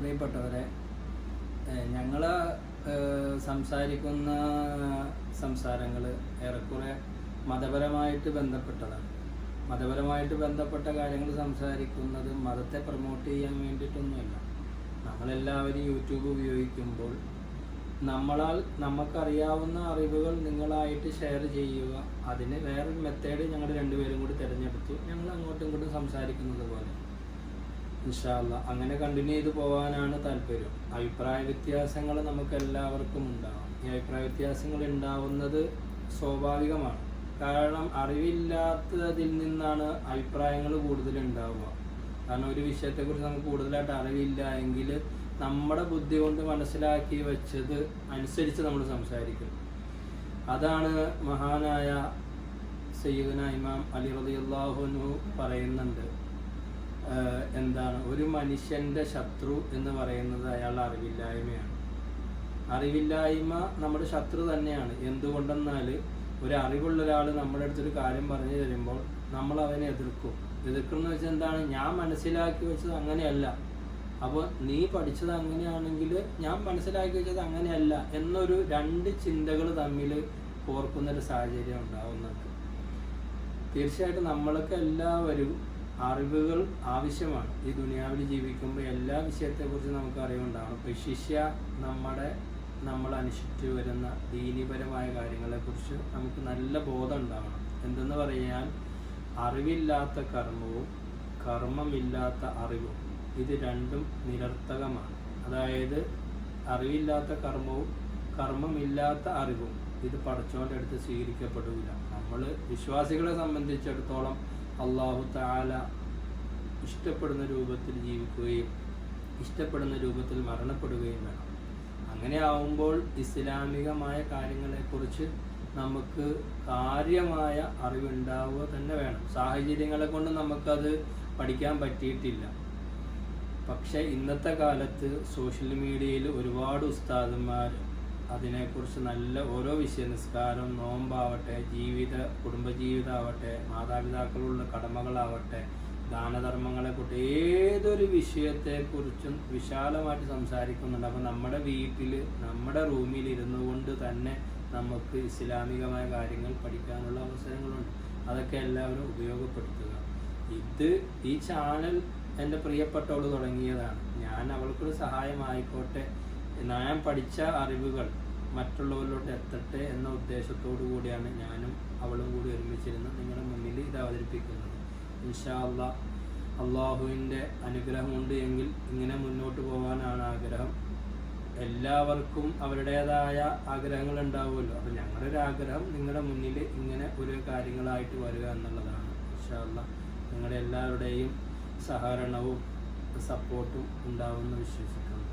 പ്രിയപ്പെട്ടവരെ, ഞങ്ങൾ സംസാരിക്കുന്ന സംസാരങ്ങൾ ഏറെക്കുറെ മതപരമായിട്ട് ബന്ധപ്പെട്ടതാണ്. മതപരമായിട്ട് ബന്ധപ്പെട്ട കാര്യങ്ങൾ സംസാരിക്കുന്നത് മതത്തെ പ്രൊമോട്ട് ചെയ്യാൻ വേണ്ടിയിട്ടൊന്നുമല്ല. നമ്മളെല്ലാവരും യൂട്യൂബ് ഉപയോഗിക്കുമ്പോൾ നമുക്കറിയാവുന്ന അറിവുകൾ നിങ്ങളായിട്ട് ഷെയർ ചെയ്യുക. അതിന് വേറൊരു മെത്തേഡ് ഞങ്ങൾ രണ്ടുപേരും കൂടി തിരഞ്ഞെടുത്തു. ഞങ്ങൾ അങ്ങോട്ടും ഇങ്ങോട്ടും സംസാരിക്കുന്നത് പോലെ ഇൻഷാ അല്ലാഹ് അങ്ങനെ കണ്ടിന്യൂ ചെയ്ത് പോകാനാണ് താല്പര്യം. അഭിപ്രായ വ്യത്യാസങ്ങൾ നമുക്ക് എല്ലാവർക്കും ഉണ്ടാകും. ഈ അഭിപ്രായ വ്യത്യാസങ്ങൾ ഉണ്ടാവുന്നത് സ്വാഭാവികമാണ്. കാരണം അറിവില്ലാത്തതിൽ നിന്നാണ് അഭിപ്രായങ്ങൾ കൂടുതൽ ഉണ്ടാവുക. കാരണം ഒരു വിഷയത്തെക്കുറിച്ച് നമുക്ക് കൂടുതലായിട്ട് അറിവില്ല എങ്കിൽ നമ്മുടെ ബുദ്ധി കൊണ്ട് മനസ്സിലാക്കി വെച്ചത് അനുസരിച്ച് നമ്മൾ സംസാരിക്കും. അതാണ് മഹാനായ സയ്യിദുനാ ഇമാം അലി റളിയല്ലാഹു അൻഹു പറയുന്നുണ്ട്. എന്താണ് ഒരു മനുഷ്യൻ്റെ ശത്രു എന്ന് പറയുന്നത് അയാളുടെ അറിവില്ലായ്മയാണ്. അറിവില്ലായ്മ നമ്മുടെ ശത്രു തന്നെയാണ്. എന്തുകൊണ്ടെന്നാൽ ഒരു അറിവുള്ള ഒരാൾ നമ്മുടെ അടുത്തൊരു കാര്യം പറഞ്ഞു തരുമ്പോൾ നമ്മൾ അവനെ എതിർക്കുന്ന വെച്ചാൽ എന്താണ്, ഞാൻ മനസ്സിലാക്കി വെച്ചത് അങ്ങനെയല്ല, അപ്പോൾ നീ പഠിച്ചത് അങ്ങനെയാണെങ്കിൽ ഞാൻ മനസ്സിലാക്കി വെച്ചത് അങ്ങനെയല്ല എന്നൊരു രണ്ട് ചിന്തകൾ തമ്മിൽ കോർക്കുന്നൊരു സാഹചര്യം ഉണ്ടാവുന്നുണ്ട്. തീർച്ചയായിട്ടും നമ്മളൊക്കെ എല്ലാവരും അറിവുകൾ ആവശ്യമാണ്. ഈ ദുനിയാവിൽ ജീവിക്കുമ്പോൾ എല്ലാ വിഷയത്തെക്കുറിച്ച് നമുക്ക് അറിവുണ്ടാവണം. വിശിഷ്യ നമ്മൾ അനുഷ്ഠിച്ചു വരുന്ന ദീനീപരമായ കാര്യങ്ങളെക്കുറിച്ച് നമുക്ക് നല്ല ബോധം ഉണ്ടാവണം. എന്തെന്ന് പറയാൻ, അറിവില്ലാത്ത കർമ്മവും കർമ്മമില്ലാത്ത അറിവും ഇത് രണ്ടും നിരർത്ഥകമാണ്. അതായത് അറിവില്ലാത്ത കർമ്മവും കർമ്മമില്ലാത്ത അറിവും ഇത് പടച്ചവൻ്റെ അടുത്ത് സ്വീകരിക്കപ്പെടില്ല. നമ്മൾ വിശ്വാസികളെ സംബന്ധിച്ചിടത്തോളം അല്ലാഹു തആല ഇഷ്ടപ്പെടുന്ന രൂപത്തിൽ ജീവിക്കുകയും ഇഷ്ടപ്പെടുന്ന രൂപത്തിൽ മരണപ്പെടുകയും വേണം. അങ്ങനെ ആവുമ്പോൾ ഇസ്ലാമികമായ കാര്യങ്ങളെക്കുറിച്ച് നമുക്ക് കാര്യമായ അറിവുണ്ടാവുക തന്നെ വേണം. സാഹചര്യങ്ങളെ കൊണ്ട് നമുക്കത് പഠിക്കാൻ പറ്റിയിട്ടില്ല. പക്ഷേ ഇന്നത്തെ കാലത്ത് സോഷ്യൽ മീഡിയയിൽ ഒരുപാട് ഉസ്താദന്മാർ അതിനെക്കുറിച്ച് നല്ല ഓരോ വിഷയ, നിസ്കാരം, നോമ്പാവട്ടെ, കുടുംബജീവിതമാവട്ടെ, മാതാപിതാക്കളുള്ള കടമകളാവട്ടെ, ദാനധർമ്മങ്ങളെക്കുറിച്ച് ഏതൊരു വിഷയത്തെക്കുറിച്ചും വിശാലമായിട്ട് സംസാരിക്കുന്നുണ്ട്. അപ്പോൾ നമ്മുടെ വീട്ടിൽ നമ്മുടെ റൂമിൽ ഇരുന്നു കൊണ്ട് തന്നെ നമുക്ക് ഇസ്ലാമികമായ കാര്യങ്ങൾ പഠിക്കാനുള്ള അവസരങ്ങളുണ്ട്. അതൊക്കെ എല്ലാവരും ഉപയോഗപ്പെടുത്തുക. ഈ ചാനൽ എൻ്റെ പ്രിയപ്പെട്ടവൾ തുടങ്ങിയതാണ്. ഞാൻ അവൾക്കൊരു സഹായമായിക്കോട്ടെ, ഞാൻ പഠിച്ച അറിവുകൾ മറ്റുള്ളവരിലോട്ട് എത്തട്ടെ എന്ന ഉദ്ദേശത്തോടു കൂടിയാണ് ഞാനും അവളും കൂടി ഒരുമിച്ചിരുന്ന് നിങ്ങളുടെ മുന്നിൽ ഇത് അവതരിപ്പിക്കുന്നത്. ഇൻഷാ അല്ലാഹ് അള്ളാഹുവിൻ്റെ അനുഗ്രഹമുണ്ട് എങ്കിൽ ഇങ്ങനെ മുന്നോട്ട് പോകാനാണ് ആഗ്രഹം. എല്ലാവർക്കും അവരുടേതായ ആഗ്രഹങ്ങൾ ഉണ്ടാവുമല്ലോ. അപ്പോൾ ഞങ്ങളുടെ ഒരു ആഗ്രഹം നിങ്ങളുടെ മുന്നിൽ ഇങ്ങനെ ഓരോ കാര്യങ്ങളായിട്ട് വരിക എന്നുള്ളതാണ്. ഇൻഷാ അല്ലാഹ് നിങ്ങളുടെ എല്ലാവരുടെയും സഹകരണവും സപ്പോർട്ടും ഉണ്ടാവുമെന്ന് വിശ്വസിക്കുന്നു.